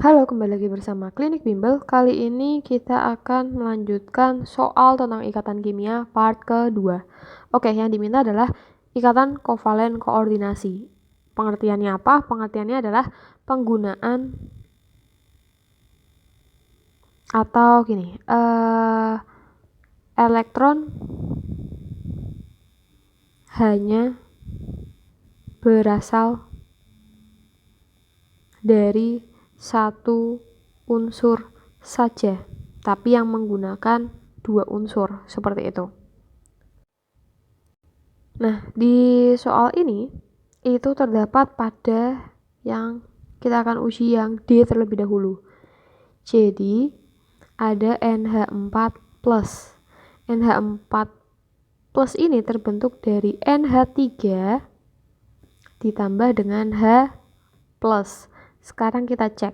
Halo, kembali lagi bersama Klinik Bimbel. Kali ini kita akan melanjutkan soal tentang ikatan kimia part kedua. Oke, yang diminta adalah ikatan kovalen koordinasi. Pengertiannya apa? Pengertiannya adalah penggunaan atau gini, elektron hanya berasal dari satu unsur saja, tapi yang menggunakan dua unsur, seperti itu. Nah, di soal ini, itu terdapat pada yang kita akan uji yang D terlebih dahulu. Jadi, ada NH4+. NH4+ ini terbentuk dari NH3 ditambah dengan H+. Sekarang kita cek.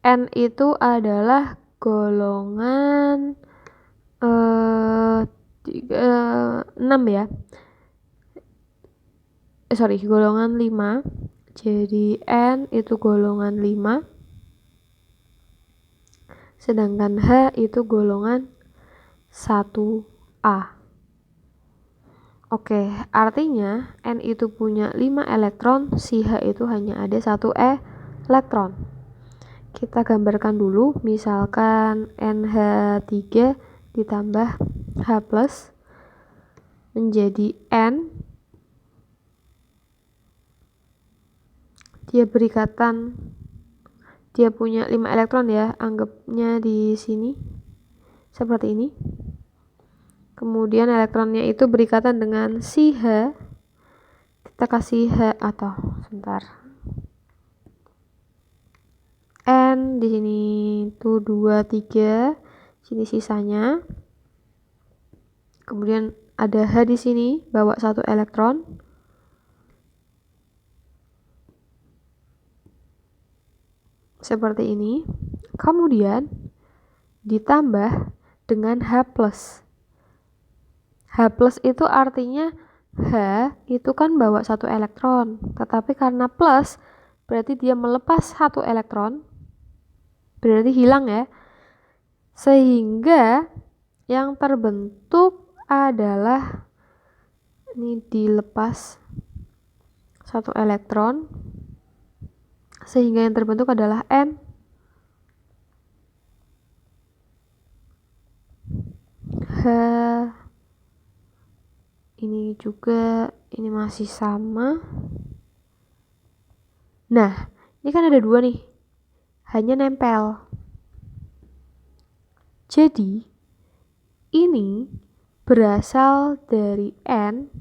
N itu adalah golongan 6 ya. Golongan 5. Jadi N itu golongan 5. Sedangkan H itu golongan 1A. Oke, artinya N itu punya 5 elektron, si H itu hanya ada 1 elektron. Kita gambarkan dulu, misalkan NH3 ditambah H+ menjadi N. Dia punya 5 elektron ya, anggapnya di sini seperti ini. Kemudian elektronnya itu berikatan dengan si H. Kita kasih H atau N di sini itu 2, 3. Sini sisanya. Kemudian ada H di sini, bawa 1 elektron. Seperti ini. Kemudian ditambah dengan H+. H+ itu artinya H itu kan bawa 1 elektron, tetapi karena plus berarti dia melepas 1 elektron, berarti hilang ya, sehingga yang terbentuk adalah ini dilepas 1 elektron, sehingga yang terbentuk adalah N. H ini juga, ini masih sama. Nah, ini kan ada 2 nih, hanya nempel. Jadi, ini berasal dari N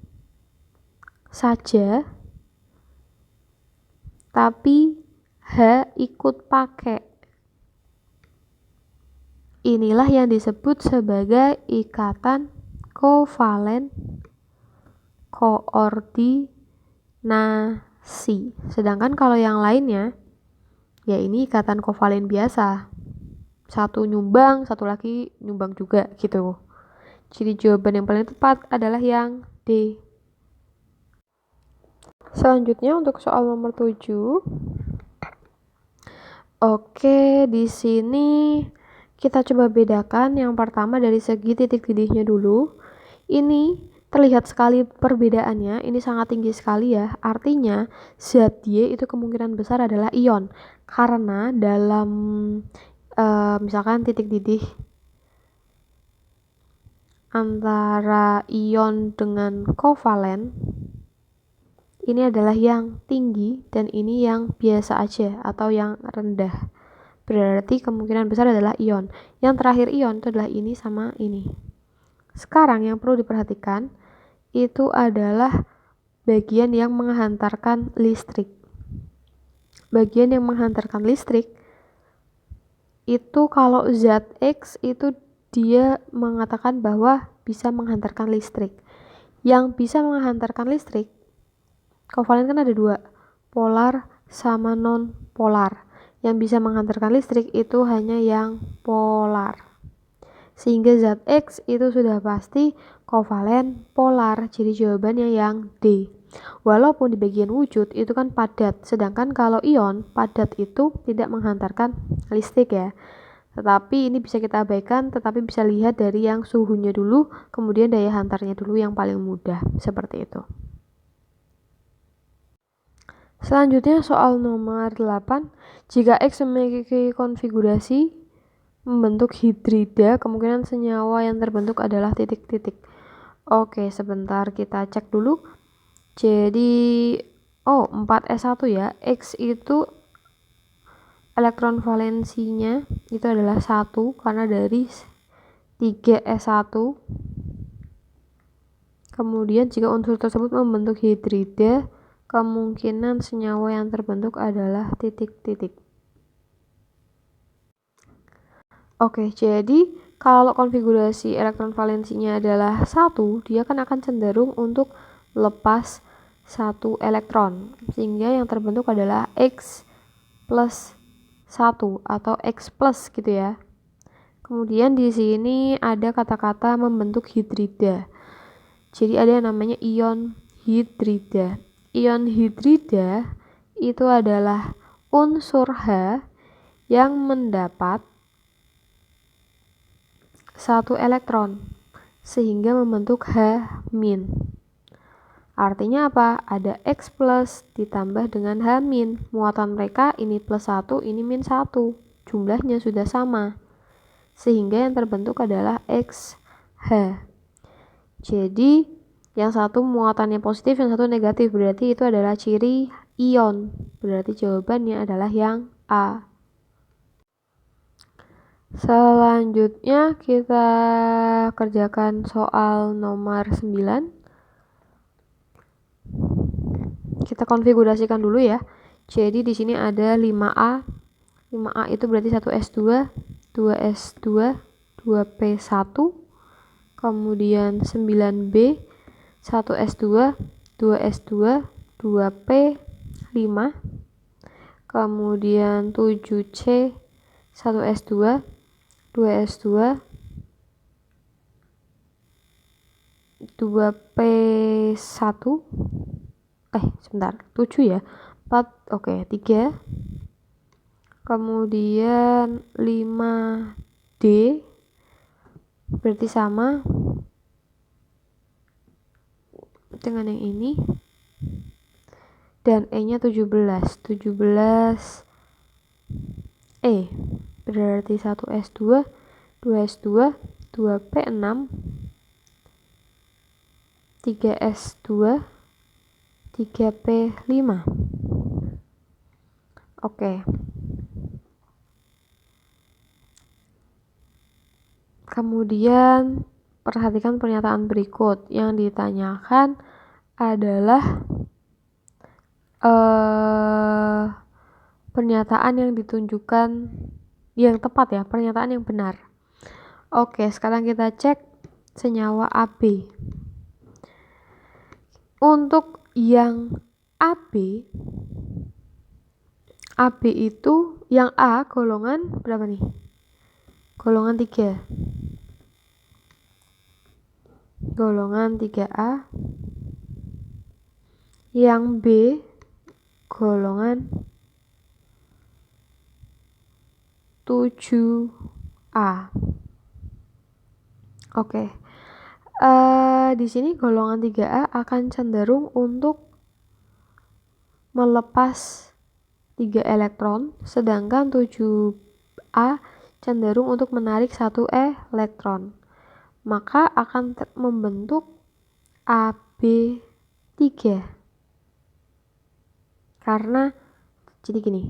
saja, tapi H ikut pakai. Inilah yang disebut sebagai ikatan kovalen koordinasi. Sedangkan kalau yang lainnya, ya ini ikatan kovalen biasa. Satu nyumbang, satu lagi nyumbang juga gitu. Jadi jawaban yang paling tepat adalah yang D. Selanjutnya untuk soal nomor 7. Oke, di sini kita coba bedakan yang pertama dari segi titik didihnya dulu. Ini terlihat sekali perbedaannya, ini sangat tinggi sekali ya. Artinya zat Y itu kemungkinan besar adalah ion. Karena dalam misalkan titik didih antara ion dengan kovalen, ini adalah yang tinggi dan ini yang biasa aja atau yang rendah. Berarti kemungkinan besar adalah ion. Yang terakhir ion itu adalah ini sama ini. Sekarang yang perlu diperhatikan itu adalah bagian yang menghantarkan listrik. Bagian yang menghantarkan listrik itu kalau zat X itu dia mengatakan bahwa bisa menghantarkan listrik. Yang bisa menghantarkan listrik, kovalen kan ada 2, polar sama non polar. Yang bisa menghantarkan listrik itu hanya yang polar. Sehingga zat X itu sudah pasti kovalen polar. Jadi jawabannya yang D. Walaupun di bagian wujud itu kan padat, sedangkan kalau ion padat itu tidak menghantarkan listrik ya. Tetapi ini bisa kita abaikan, tetapi bisa lihat dari yang suhunya dulu, kemudian daya hantarnya dulu yang paling mudah, seperti itu. Selanjutnya soal nomor 8, jika X memiliki konfigurasi membentuk hidrida, kemungkinan senyawa yang terbentuk adalah titik-titik. Oke, sebentar kita cek dulu. Jadi 4s1 ya. X itu elektron valensinya itu adalah 1 karena dari 3s1. Kemudian jika unsur tersebut membentuk hidrida, kemungkinan senyawa yang terbentuk adalah titik-titik. Oke, jadi kalau konfigurasi elektron valensinya adalah 1, dia kan akan cenderung untuk lepas 1 elektron, sehingga yang terbentuk adalah X plus 1 atau X plus gitu ya. Kemudian di sini ada kata-kata membentuk hidrida. Jadi ada yang namanya ion hidrida. Ion hidrida itu adalah unsur H yang mendapat 1 elektron sehingga membentuk H-. Artinya apa? Ada X plus ditambah dengan H-. Muatan mereka ini plus 1, ini min 1. Jumlahnya sudah sama. Sehingga yang terbentuk adalah XH. Jadi yang satu muatannya positif, yang satu negatif. Berarti itu adalah ciri ion. Berarti jawabannya adalah yang A. Selanjutnya kita kerjakan soal nomor 9. Kita konfigurasikan dulu ya. Jadi di sini ada 5A. 5A itu berarti 1s2, 2s2, 2p1. Kemudian 9B, 1s2, 2s2, 2p5. Kemudian 7C, 1s2, 2s2, 2p1. Sebentar, 7 ya. 4, oke, 3. Kemudian 5D berarti sama dengan yang ini. Dan E-nya 17. 17E berarti 1s2, 2s2, 2p6, 3s2, 3p5. Oke. Kemudian perhatikan pernyataan berikut. Yang ditanyakan adalah pernyataan yang ditunjukkan yang tepat ya, pernyataan yang benar. Oke, sekarang kita cek senyawa AB. Untuk yang AB itu yang A golongan berapa nih? Golongan 3. Golongan 3A. Yang B golongan 7A. Oke. Di sini golongan 3A akan cenderung untuk melepas 3 elektron, sedangkan 7A cenderung untuk menarik 1 elektron. Maka akan membentuk AB3. Karena jadi gini.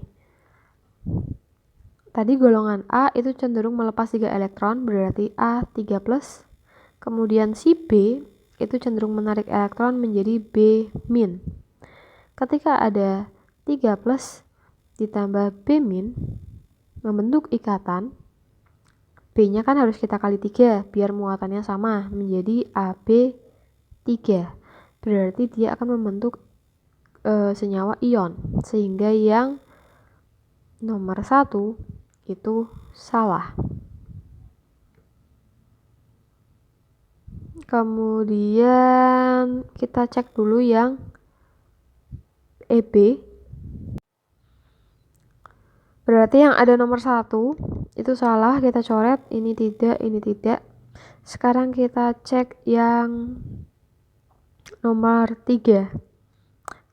Tadi golongan A itu cenderung melepas 3 elektron, berarti A3+. Kemudian si B itu cenderung menarik elektron menjadi B-. Ketika ada 3+ ditambah B- membentuk ikatan, B-nya kan harus kita kali 3 biar muatannya sama menjadi AB3. Berarti dia akan membentuk senyawa ion, sehingga yang nomor 1 itu salah. Kemudian kita cek dulu yang EB. Berarti yang ada nomor 1 itu salah, kita coret, ini tidak, ini tidak. Sekarang kita cek yang nomor 3.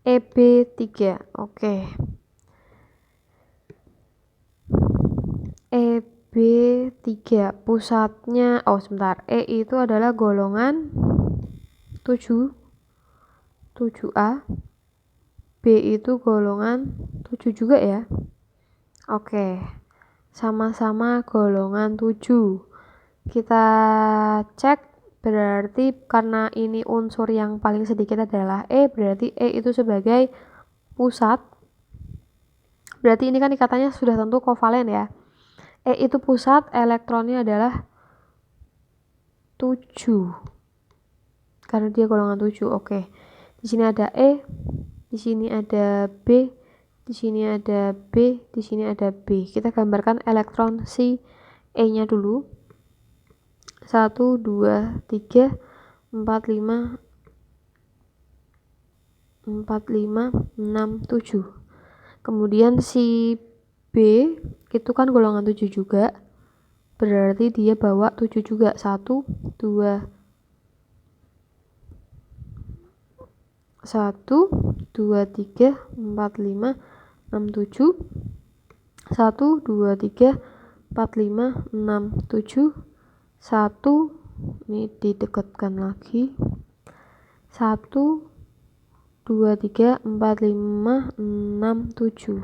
EB3. Oke. EB3 pusatnya, sebentar. E itu adalah golongan 7A. B itu golongan 7 juga ya. Oke. Sama-sama golongan 7. Kita cek, berarti karena ini unsur yang paling sedikit adalah E, berarti E itu sebagai pusat. Berarti ini kan ikatannya sudah tentu kovalen ya. E itu pusat, elektronnya adalah 7. Karena dia golongan 7. Oke. Di sini ada E, di sini ada B, di sini ada B, di sini ada B. Kita gambarkan elektron si E-nya dulu. 1, 2, 3, 4, 5, 6, 7. Kemudian si B itu kan golongan 7 juga. Berarti dia bawa 7 juga. 1, 2, 1, 2, 3, 4, 5, 6, 7. 1, 2, 3, 4, 5, 6, 7. 1, ini didekatkan lagi. 1, 2, 3, 4, 5, 6, 7.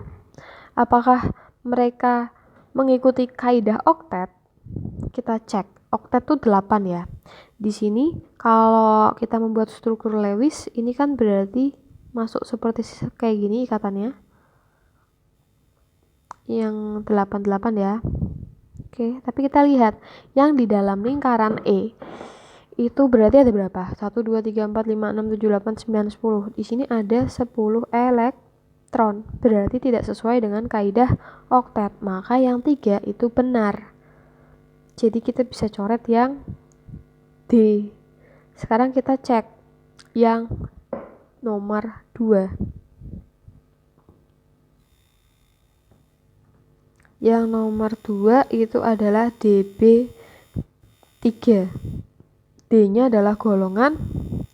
Apakah mereka mengikuti kaidah oktet? Kita cek. Oktet tuh 8 ya. Di sini kalau kita membuat struktur Lewis, ini kan berarti masuk seperti kayak gini ikatannya. Yang 88 ya. Oke, tapi kita lihat yang di dalam lingkaran E itu berarti ada berapa? 1, 2, 3, 4, 5, 6, 7, 8, 9, 10. Di sini ada 10 elektron. Berarti tidak sesuai dengan kaidah oktet. Maka yang 3 itu benar. Jadi kita bisa coret yang D. Sekarang kita cek yang nomor 2. Yang nomor 2 itu adalah DB3. D-nya adalah golongan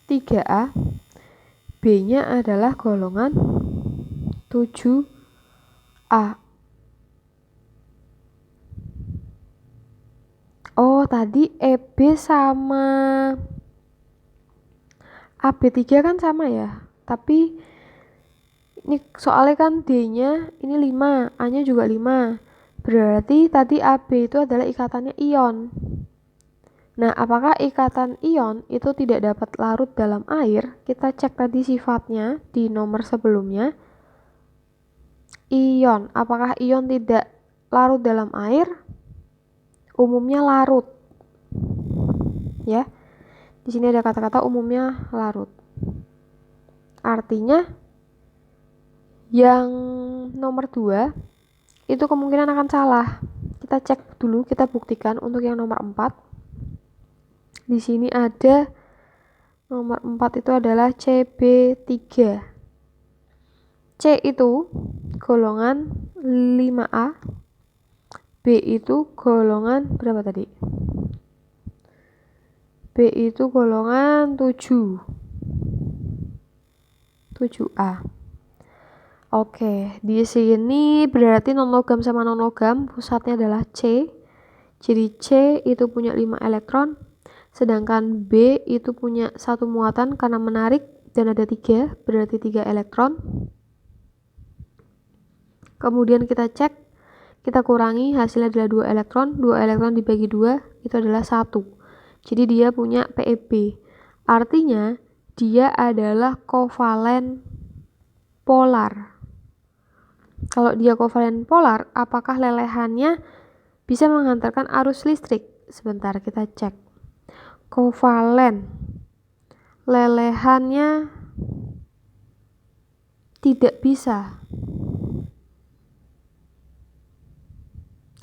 3A. B-nya adalah golongan 7A. Tadi EB sama AB3 kan sama ya. Tapi ini soalnya kan D-nya ini 5, A-nya juga 5. Berarti tadi AB itu adalah ikatannya ion. Nah, apakah ikatan ion itu tidak dapat larut dalam air? Kita cek tadi sifatnya di nomor sebelumnya. Ion, apakah ion tidak larut dalam air? Umumnya larut. Ya. Di sini ada kata-kata umumnya larut. Artinya yang nomor 2 itu kemungkinan akan salah. Kita cek dulu, kita buktikan untuk yang nomor 4. Di sini ada nomor 4 itu adalah CB3. C itu golongan 5A. B itu golongan berapa tadi? B itu golongan 7A. Oke, di sini berarti non-logam sama non-logam pusatnya adalah C. Jadi C itu punya 5 elektron. Sedangkan B itu punya 1 muatan karena menarik dan ada 3, berarti 3 elektron. Kemudian kita cek, kita kurangi, hasilnya adalah 2 elektron. 2 elektron dibagi 2, itu adalah 1. Jadi dia punya PEB. Artinya, dia adalah kovalen polar. Kalau dia kovalen polar, apakah lelehannya bisa menghantarkan arus listrik? Sebentar, kita cek. Kovalen, lelehannya tidak bisa.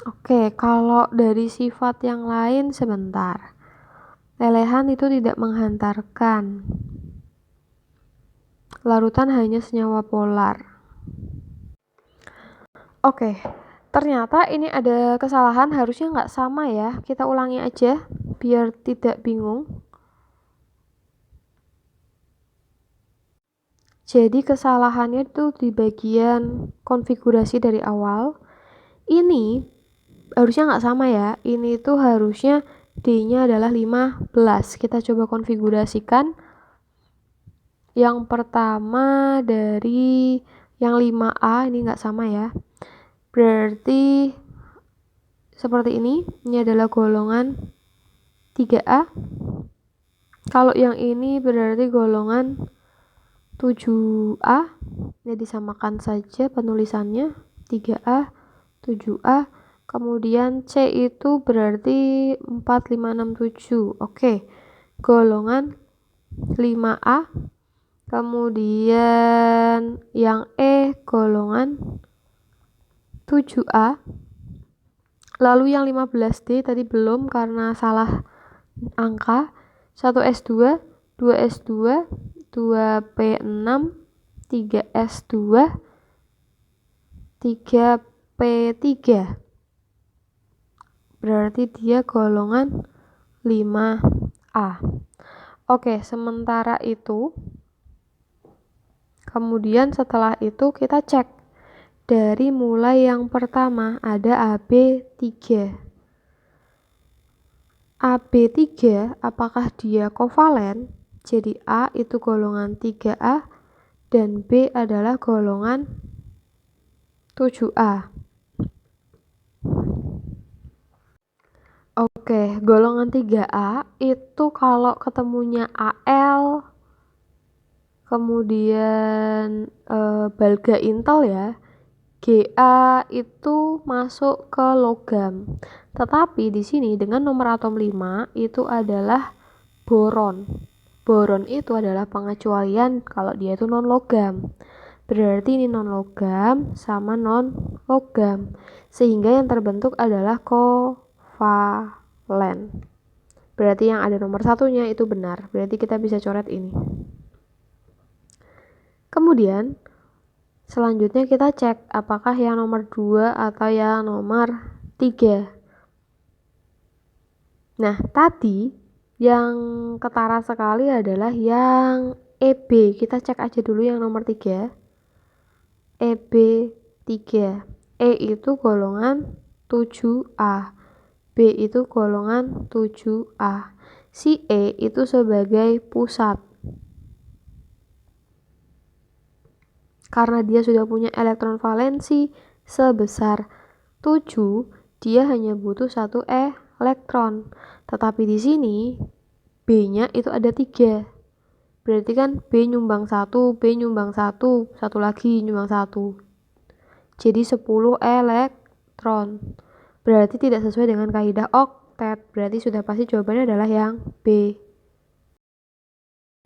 Oke, kalau dari sifat yang lain sebentar. Lelehan itu tidak menghantarkan. larutan hanya senyawa polar. Oke, ternyata ini ada kesalahan, harusnya nggak sama ya. Kita ulangi aja biar tidak bingung. Jadi kesalahannya tuh di bagian konfigurasi dari awal. Ini harusnya nggak sama ya. Ini tuh harusnya D-nya adalah 15. Kita coba konfigurasikan. Yang pertama dari yang 5A ini nggak sama ya. Berarti seperti ini adalah golongan 3A. Kalau yang ini berarti golongan 7A. Ini disamakan saja penulisannya, 3A, 7A. Kemudian C itu berarti 4, 5, 6, 7. Oke, golongan 5A. Kemudian yang E golongan 7A. Lalu yang 15D tadi belum karena salah angka. 1S2, 2S2, 2P6, 3S2, 3P3. Berarti dia golongan 5A. Oke, sementara itu kemudian setelah itu kita cek dari mulai yang pertama ada AB3. AB3 apakah dia kovalen? Jadi A itu golongan 3A dan B adalah golongan 7A. Oke, golongan 3A itu kalau ketemunya Al, kemudian balga intel ya, Ga itu masuk ke logam. Tetapi di sini dengan nomor atom 5 itu adalah boron. Boron itu adalah pengecualian kalau dia itu non logam. Berarti ini non logam sama non logam. Sehingga yang terbentuk adalah kovalen. Berarti yang ada nomor satunya itu benar. Berarti kita bisa coret ini. Kemudian selanjutnya kita cek apakah yang nomor 2 atau yang nomor 3. Nah, tadi yang ketara sekali adalah yang EB. Kita cek aja dulu yang nomor 3. EB3. E itu golongan 7A. B itu golongan 7A. Si E itu sebagai pusat. Karena dia sudah punya elektron valensi sebesar 7, dia hanya butuh 1 elektron. Tetapi di sini B-nya itu ada 3. Berarti kan B nyumbang 1, B nyumbang 1, satu lagi nyumbang 1. Jadi 10 elektron. Berarti tidak sesuai dengan kaidah oktet. Berarti sudah pasti jawabannya adalah yang B.